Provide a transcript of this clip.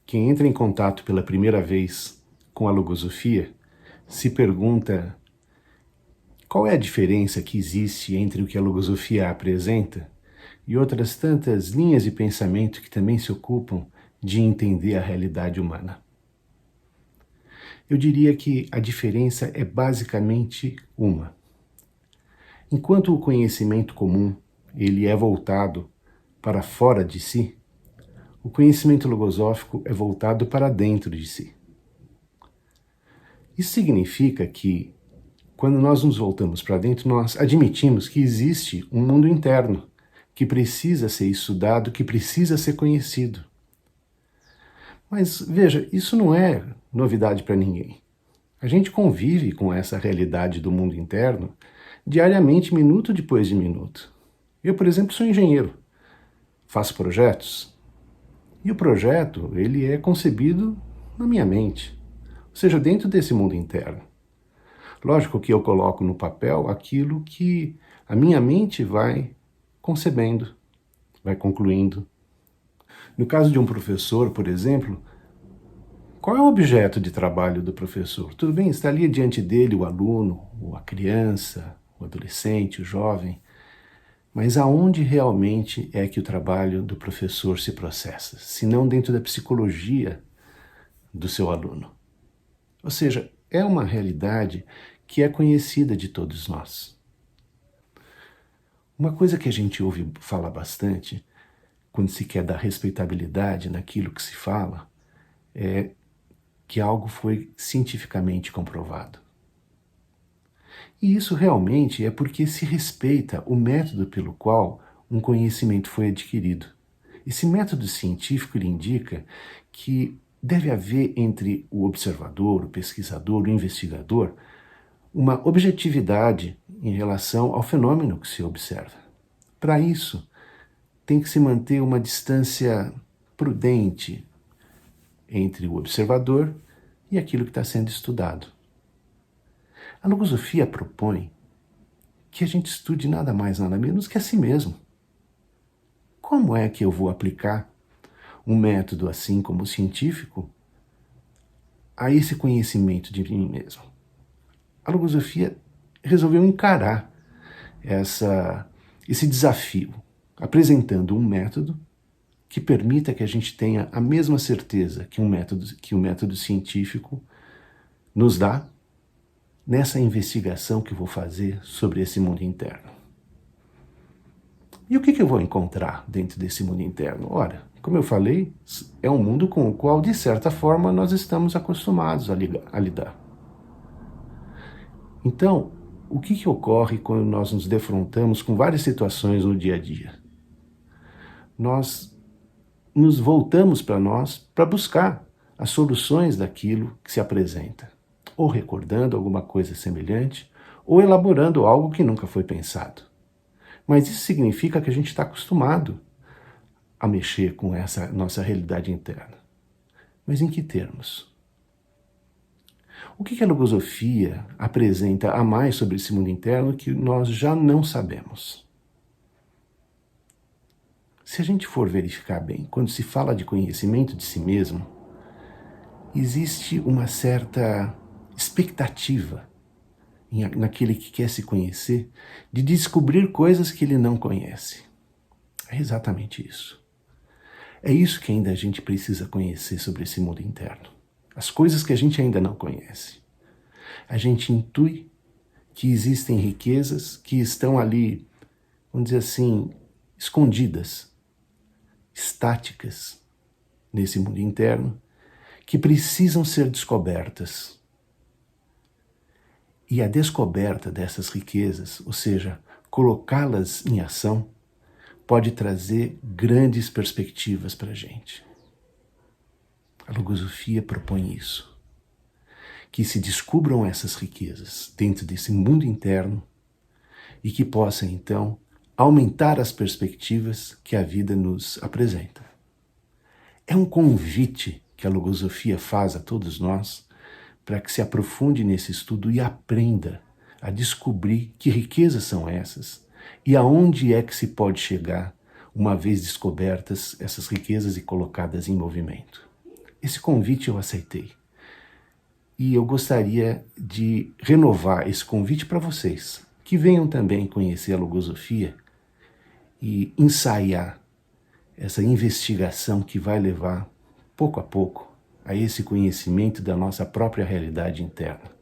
Quem entra em contato pela primeira vez com a logosofia se pergunta qual é a diferença que existe entre o que a logosofia apresenta e outras tantas linhas de pensamento que também se ocupam de entender a realidade humana. Eu diria que a diferença é basicamente uma. Enquanto o conhecimento comum ele é voltado para fora de si, o conhecimento logosófico é voltado para dentro de si. Isso significa que, quando nós nos voltamos para dentro, nós admitimos que existe um mundo interno que precisa ser estudado, que precisa ser conhecido. Mas, veja, isso não é novidade para ninguém. A gente convive com essa realidade do mundo interno diariamente, minuto depois de minuto. Eu, por exemplo, sou engenheiro, faço projetos, e o projeto ele é concebido na minha mente, ou seja, dentro desse mundo interno. Lógico que eu coloco no papel aquilo que a minha mente vai concebendo, vai concluindo. No caso de um professor, por exemplo, qual é o objeto de trabalho do professor? Tudo bem, está ali diante dele o aluno, ou a criança, o adolescente, o jovem, mas aonde realmente é que o trabalho do professor se processa? Se não dentro da psicologia do seu aluno. Ou seja, é uma realidade que é conhecida de todos nós. Uma coisa que a gente ouve falar bastante, quando se quer dar respeitabilidade naquilo que se fala, é que algo foi cientificamente comprovado. E isso realmente é porque se respeita o método pelo qual um conhecimento foi adquirido. Esse método científico ele indica que deve haver entre o observador, o pesquisador, o investigador, uma objetividade em relação ao fenômeno que se observa. Para isso, tem que se manter uma distância prudente entre o observador e aquilo que está sendo estudado. A logosofia propõe que a gente estude nada mais, nada menos que a si mesmo. Como é que eu vou aplicar um método assim como o científico a esse conhecimento de mim mesmo? A logosofia resolveu encarar esse desafio, apresentando um método que permita que a gente tenha a mesma certeza que o método científico nos dá nessa investigação que eu vou fazer sobre esse mundo interno. E o que eu vou encontrar dentro desse mundo interno? Ora, como eu falei, é um mundo com o qual, de certa forma, nós estamos acostumados a lidar. Então, o que ocorre quando nós nos defrontamos com várias situações no dia a dia? Nós nos voltamos para nós para buscar as soluções daquilo que se apresenta, ou recordando alguma coisa semelhante, ou elaborando algo que nunca foi pensado. Mas isso significa que a gente está acostumado a mexer com essa nossa realidade interna. Mas em que termos? O que a logosofia apresenta a mais sobre esse mundo interno que nós já não sabemos? Se a gente for verificar bem, quando se fala de conhecimento de si mesmo, existe uma certa expectativa naquele que quer se conhecer de descobrir coisas que ele não conhece. É exatamente isso. É isso que ainda a gente precisa conhecer sobre esse mundo interno. As coisas que a gente ainda não conhece. A gente intui que existem riquezas que estão ali, vamos dizer assim, escondidas, estáticas nesse mundo interno, que precisam ser descobertas. E a descoberta dessas riquezas, ou seja, colocá-las em ação, pode trazer grandes perspectivas para a gente. A logosofia propõe isso. Que se descubram essas riquezas dentro desse mundo interno e que possa, então, aumentar as perspectivas que a vida nos apresenta. É um convite que a logosofia faz a todos nós para que se aprofunde nesse estudo e aprenda a descobrir que riquezas são essas e aonde é que se pode chegar uma vez descobertas essas riquezas e colocadas em movimento. esse convite eu aceitei. E eu gostaria de renovar esse convite para vocês, que venham também conhecer a logosofia e ensaiar essa investigação que vai levar, pouco a pouco, a esse conhecimento da nossa própria realidade interna.